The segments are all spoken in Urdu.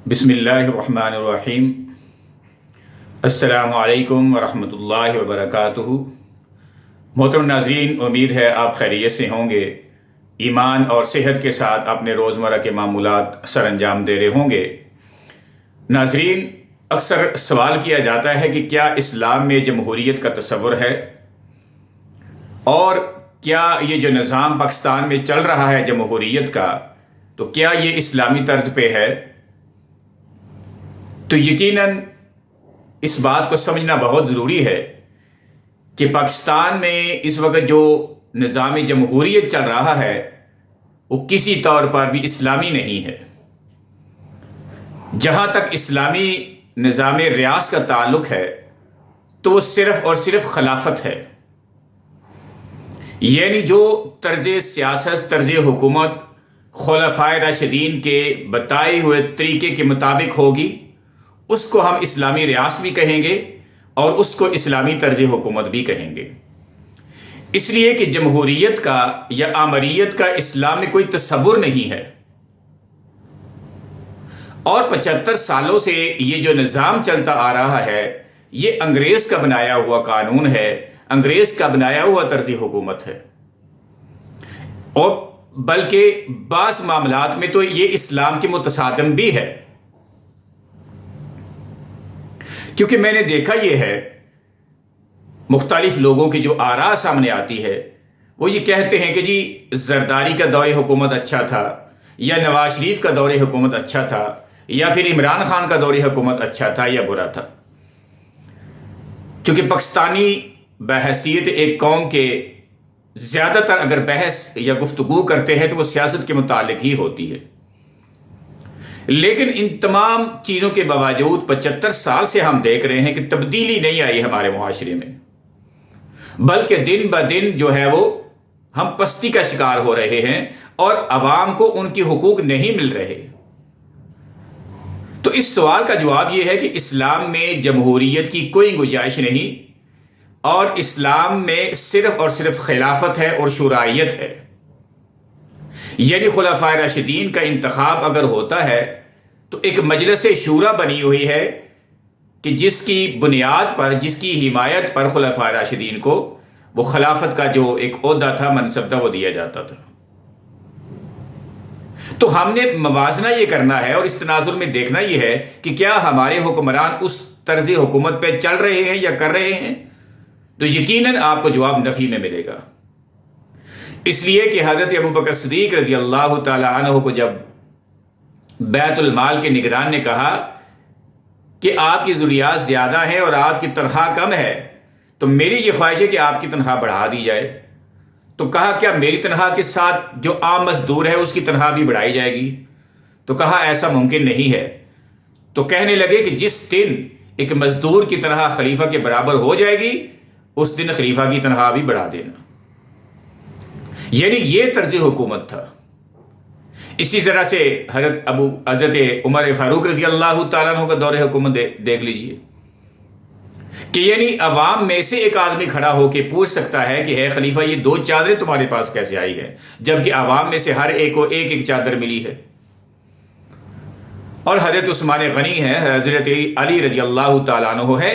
بسم اللہ الرحمن الرحیم۔ السلام علیکم ورحمۃ اللہ وبرکاتہ۔ محترم ناظرین، امید ہے آپ خیریت سے ہوں گے، ایمان اور صحت کے ساتھ اپنے روزمرہ کے معمولات سر انجام دے رہے ہوں گے۔ ناظرین، اکثر سوال کیا جاتا ہے کہ کیا اسلام میں جمہوریت کا تصور ہے، اور کیا یہ جو نظام پاکستان میں چل رہا ہے جمہوریت کا، تو کیا یہ اسلامی طرز پہ ہے؟ تو یقیناً اس بات کو سمجھنا بہت ضروری ہے کہ پاکستان میں اس وقت جو نظام جمہوریت چل رہا ہے وہ کسی طور پر بھی اسلامی نہیں ہے۔ جہاں تک اسلامی نظام ریاست کا تعلق ہے تو وہ صرف اور صرف خلافت ہے، یعنی جو طرز سیاست، طرز حکومت خلفائے راشدین کے بتائے ہوئے طریقے کے مطابق ہوگی، اس کو ہم اسلامی ریاست بھی کہیں گے اور اس کو اسلامی طرز حکومت بھی کہیں گے۔ اس لیے کہ جمہوریت کا یا آمریت کا اسلام میں کوئی تصور نہیں ہے، اور 75 سالوں سے یہ جو نظام چلتا آ رہا ہے یہ انگریز کا بنایا ہوا قانون ہے، انگریز کا بنایا ہوا طرز حکومت ہے، اور بلکہ بعض معاملات میں تو یہ اسلام کے متصادم بھی ہے۔ کیونکہ میں نے دیکھا یہ ہے، مختلف لوگوں کی جو آراء سامنے آتی ہے وہ یہ کہتے ہیں کہ جی زرداری کا دور حکومت اچھا تھا، یا نواز شریف کا دور حکومت اچھا تھا، یا پھر عمران خان کا دور حکومت اچھا تھا یا برا تھا۔ چونکہ پاکستانی بحیثیت ایک قوم کے زیادہ تر اگر بحث یا گفتگو کرتے ہیں تو وہ سیاست کے متعلق ہی ہوتی ہے، لیکن ان تمام چیزوں کے باوجود 75 سال سے ہم دیکھ رہے ہیں کہ تبدیلی نہیں آئی ہمارے معاشرے میں، بلکہ دن بہ دن جو ہے وہ ہم پستی کا شکار ہو رہے ہیں اور عوام کو ان کی حقوق نہیں مل رہے۔ تو اس سوال کا جواب یہ ہے کہ اسلام میں جمہوریت کی کوئی گنجائش نہیں، اور اسلام میں صرف اور صرف خلافت ہے اور شورائیت ہے، یعنی خلفائے راشدین کا انتخاب اگر ہوتا ہے تو ایک مجلس شورا بنی ہوئی ہے کہ جس کی بنیاد پر، جس کی حمایت پر خلفائے راشدین کو وہ خلافت کا جو ایک عہدہ تھا، منصب تھا، وہ دیا جاتا تھا۔ تو ہم نے موازنہ یہ کرنا ہے اور اس تناظر میں دیکھنا یہ ہے کہ کیا ہمارے حکمران اس طرز حکومت پہ چل رہے ہیں یا کر رہے ہیں، تو یقیناً آپ کو جواب نفی میں ملے گا۔ اس لیے کہ حضرت ابوبکر صدیق رضی اللہ تعالی عنہ کو جب بیت المال کے نگران نے کہا کہ آپ کی ضروریات زیادہ ہیں اور آپ کی تنخواہ کم ہے، تو میری یہ خواہش ہے کہ آپ کی تنخواہ بڑھا دی جائے، تو کہا کیا میری تنخواہ کے ساتھ جو عام مزدور ہے اس کی تنخواہ بھی بڑھائی جائے گی؟ تو کہا ایسا ممکن نہیں ہے۔ تو کہنے لگے کہ جس دن ایک مزدور کی تنخواہ خلیفہ کے برابر ہو جائے گی اس دن خلیفہ کی تنخواہ بھی بڑھا دینا، یعنی یہ طرز حکومت تھا۔ اسی طرح سے حضرت عمر فاروق رضی اللہ تعالیٰ عنہ کا دور حکومت دیکھ لیجئے کہ یعنی عوام میں سے ایک آدمی کھڑا ہو کے پوچھ سکتا ہے کہ ہے خلیفہ یہ 2 چادریں تمہارے پاس کیسے آئی ہے، جبکہ عوام میں سے ہر ایک کو ایک ایک چادر ملی ہے۔ اور حضرت عثمان غنی ہے، حضرت علی رضی اللہ تعالیٰ عنہ ہے،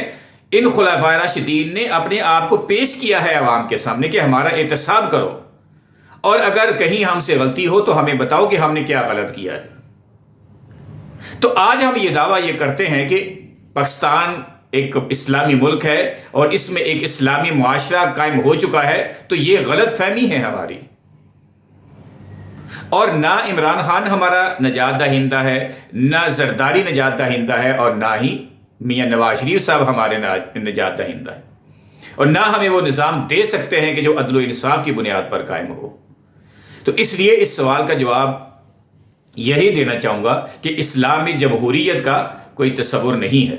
ان خلفائے راشدین نے اپنے آپ کو پیش کیا ہے عوام کے سامنے کہ ہمارا احتساب کرو، اور اگر کہیں ہم سے غلطی ہو تو ہمیں بتاؤ کہ ہم نے کیا غلط کیا ہے۔ تو آج ہم یہ دعویٰ یہ کرتے ہیں کہ پاکستان ایک اسلامی ملک ہے اور اس میں ایک اسلامی معاشرہ قائم ہو چکا ہے، تو یہ غلط فہمی ہے ہماری، اور نہ عمران خان ہمارا نجات دہندہ ہے، نہ زرداری نجات دہندہ ہے، اور نہ ہی میاں نواز شریف صاحب ہمارے نجات دہندہ ہے، اور نہ ہمیں وہ نظام دے سکتے ہیں کہ جو عدل و انصاف کی بنیاد پر قائم ہو۔ تو اس لیے اس سوال کا جواب یہی دینا چاہوں گا کہ اسلام میں جمہوریت کا کوئی تصور نہیں ہے۔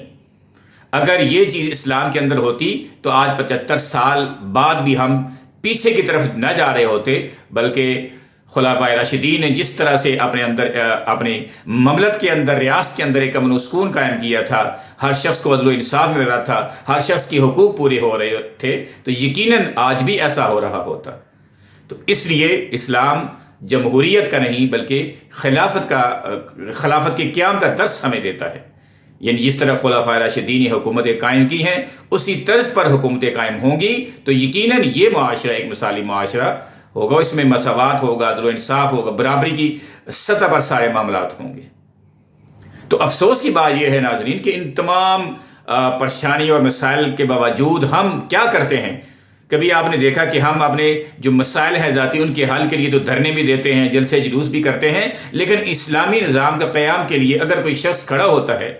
اگر یہ چیز اسلام کے اندر ہوتی تو آج 75 سال بعد بھی ہم پیچھے کی طرف نہ جا رہے ہوتے، بلکہ خلفائے راشدین نے جس طرح سے اپنے مملکت کے اندر، ریاست کے اندر ایک امن و سکون قائم کیا تھا، ہر شخص کو عدل و انصاف مل رہا تھا، ہر شخص کی حقوق پورے ہو رہے تھے، تو یقیناً آج بھی ایسا ہو رہا ہوتا۔ تو اس لیے اسلام جمہوریت کا نہیں بلکہ خلافت کے قیام کا درس ہمیں دیتا ہے. یعنی جس طرح خلفائے راشدین نے حکومتیں قائم کی ہیں اسی طرز پر حکومتیں قائم ہوں گی تو یقیناً یہ معاشرہ ایک مثالی معاشرہ ہوگا. اس میں مساوات ہوگا، عدل و انصاف ہوگا، برابری کی سطح پر سارے معاملات ہوں گے. تو افسوس کی بات یہ ہے ناظرین کہ ان تمام پریشانی اور مسائل کے باوجود ہم کیا کرتے ہیں. کبھی آپ نے دیکھا کہ ہم اپنے جو مسائل ہیں ذاتی ان کے حل کے لیے تو دھرنے بھی دیتے ہیں، جلسے جلوس بھی کرتے ہیں، لیکن اسلامی نظام کا قیام کے لیے اگر کوئی شخص کھڑا ہوتا ہے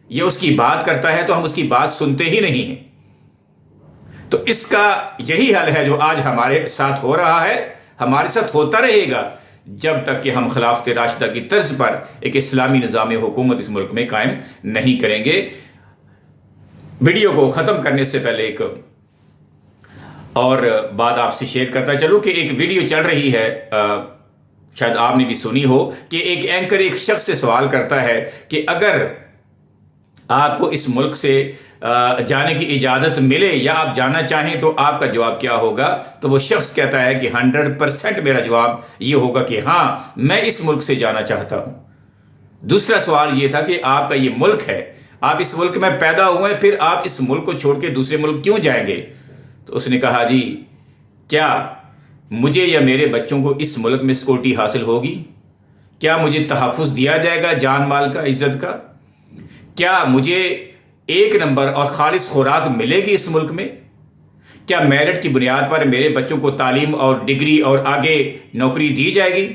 یا اس کی بات کرتا ہے تو ہم اس کی بات سنتے ہی نہیں ہیں. تو اس کا یہی حل ہے جو آج ہمارے ساتھ ہو رہا ہے، ہمارے ساتھ ہوتا رہے گا جب تک کہ ہم خلافت راشدہ کی طرز پر ایک اسلامی نظام حکومت اس ملک میں قائم نہیں کریں گے. ویڈیو کو ختم کرنے سے پہلے ایک اور بات آپ سے شیئر کرتا چلوں کہ ایک ویڈیو چل رہی ہے، شاید آپ نے بھی سنی ہو، کہ ایک اینکر ایک شخص سے سوال کرتا ہے کہ اگر آپ کو اس ملک سے جانے کی اجازت ملے یا آپ جانا چاہیں تو آپ کا جواب کیا ہوگا. تو وہ شخص کہتا ہے کہ 100% میرا جواب یہ ہوگا کہ ہاں میں اس ملک سے جانا چاہتا ہوں. دوسرا سوال یہ تھا کہ آپ کا یہ ملک ہے، آپ اس ملک میں پیدا ہوئے، پھر آپ اس ملک کو چھوڑ کے دوسرے ملک کیوں جائیں گے؟ تو اس نے کہا جی کیا مجھے یا میرے بچوں کو اس ملک میں سیکورٹی حاصل ہوگی؟ کیا مجھے تحفظ دیا جائے گا جان مال کا، عزت کا؟ کیا مجھے ایک نمبر اور خالص خوراک ملے گی اس ملک میں؟ کیا میرٹ کی بنیاد پر میرے بچوں کو تعلیم اور ڈگری اور آگے نوکری دی جائے گی؟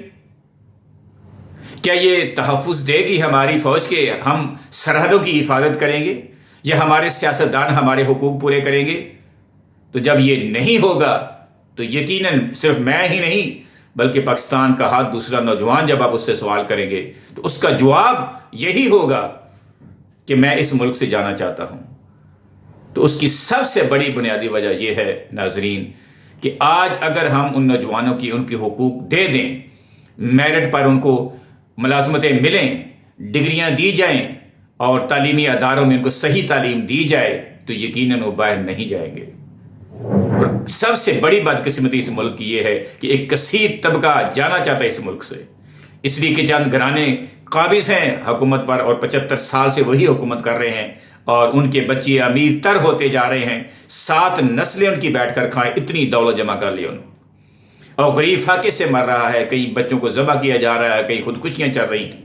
کیا یہ تحفظ دے گی ہماری فوج کے ہم سرحدوں کی حفاظت کریں گے یا ہمارے سیاستدان ہمارے حقوق پورے کریں گے؟ تو جب یہ نہیں ہوگا تو یقیناً صرف میں ہی نہیں بلکہ پاکستان کا ہاتھ دوسرا نوجوان جب آپ اس سے سوال کریں گے تو اس کا جواب یہی ہوگا کہ میں اس ملک سے جانا چاہتا ہوں. تو اس کی سب سے بڑی بنیادی وجہ یہ ہے ناظرین کہ آج اگر ہم ان نوجوانوں کی ان کے حقوق دے دیں، میرٹ پر ان کو ملازمتیں ملیں، ڈگریاں دی جائیں اور تعلیمی اداروں میں ان کو صحیح تعلیم دی جائے تو یقیناً وہ باہر نہیں جائیں گے. اور سب سے بڑی بدقسمتی اس ملک کی یہ ہے کہ ایک کثیر طبقہ جانا چاہتا ہے اس ملک سے، اس لیے کہ چند گھرانے قابض ہیں حکومت پر اور 75 سال سے وہی حکومت کر رہے ہیں اور ان کے بچے امیر تر ہوتے جا رہے ہیں. 7 نسلیں ان کی بیٹھ کر کھائیں، اتنی دولت جمع کر لی انہوں نے، اور غریب فاقے سے مر رہا ہے، کئی بچوں کو ذبح کیا جا رہا ہے، کئی خودکشیاں چل رہی ہیں.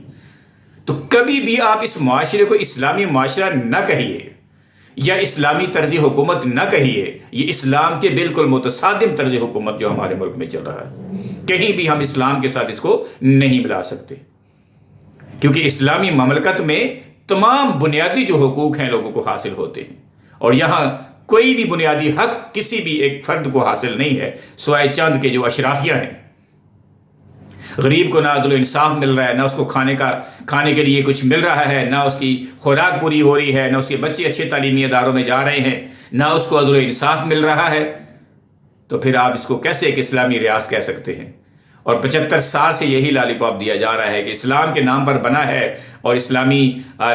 تو کبھی بھی آپ اس معاشرے کو اسلامی معاشرہ نہ کہیے یا اسلامی طرز حکومت نہ کہیے، یہ اسلام کے بالکل متصادم طرز حکومت جو ہمارے ملک میں چل رہا ہے، کہیں بھی ہم اسلام کے ساتھ اس کو نہیں ملا سکتے. کیونکہ اسلامی مملکت میں تمام بنیادی جو حقوق ہیں لوگوں کو حاصل ہوتے ہیں، اور یہاں کوئی بھی بنیادی حق کسی بھی ایک فرد کو حاصل نہیں ہے سوائے چند کے جو اشرافیہ ہیں. غریب کو نہ عدل و انصاف مل رہا ہے، نہ اس کو کھانے کے لیے کچھ مل رہا ہے، نہ اس کی خوراک پوری ہو رہی ہے، نہ اس کے بچے اچھے تعلیمی اداروں میں جا رہے ہیں، نہ اس کو عدل و انصاف مل رہا ہے. تو پھر آپ اس کو کیسے ایک اسلامی ریاست کہہ سکتے ہیں؟ اور 75 سال سے یہی لالی پاپ دیا جا رہا ہے کہ اسلام کے نام پر بنا ہے اور اسلامی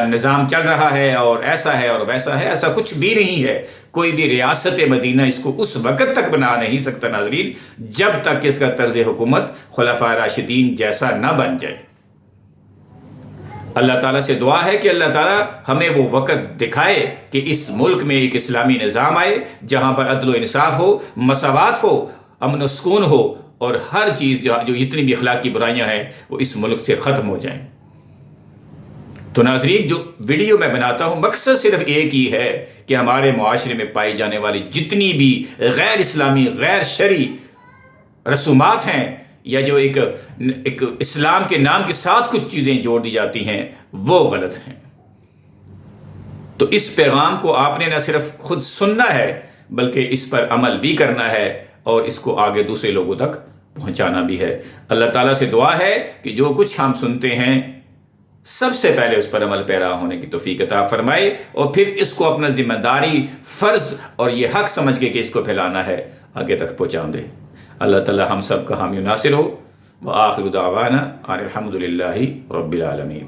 نظام چل رہا ہے اور ایسا ہے اور ویسا ہے. ایسا کچھ بھی نہیں ہے. کوئی بھی ریاست مدینہ اس کو اس وقت تک بنا نہیں سکتا ناظرین جب تک کہ اس کا طرز حکومت خلفائے راشدین جیسا نہ بن جائے. اللہ تعالیٰ سے دعا ہے کہ اللہ تعالیٰ ہمیں وہ وقت دکھائے کہ اس ملک میں ایک اسلامی نظام آئے جہاں پر عدل و انصاف ہو، مساوات ہو، امن و سکون ہو، اور ہر چیز جو جتنی بھی اخلاقی برائیاں ہیں وہ اس ملک سے ختم ہو جائیں. تو ناظرین جو ویڈیو میں بناتا ہوں مقصد صرف ایک ہی ہے کہ ہمارے معاشرے میں پائی جانے والی جتنی بھی غیر اسلامی غیر شرعی رسومات ہیں یا جو ایک اسلام کے نام کے ساتھ کچھ چیزیں جوڑ دی جاتی ہیں وہ غلط ہیں. تو اس پیغام کو آپ نے نہ صرف خود سننا ہے بلکہ اس پر عمل بھی کرنا ہے اور اس کو آگے دوسرے لوگوں تک پہنچانا بھی ہے. اللہ تعالیٰ سے دعا ہے کہ جو کچھ ہم سنتے ہیں سب سے پہلے اس پر عمل پیرا ہونے کی توفیق عطا فرمائے اور پھر اس کو اپنا ذمہ داری، فرض اور یہ حق سمجھ کے کہ اس کو پھیلانا ہے آگے تک پہنچا دے. اللہ تعالیٰ ہم سب کا حامی و ناصر ہو. وآخر دعوانا ان الحمد للہ رب العالمین.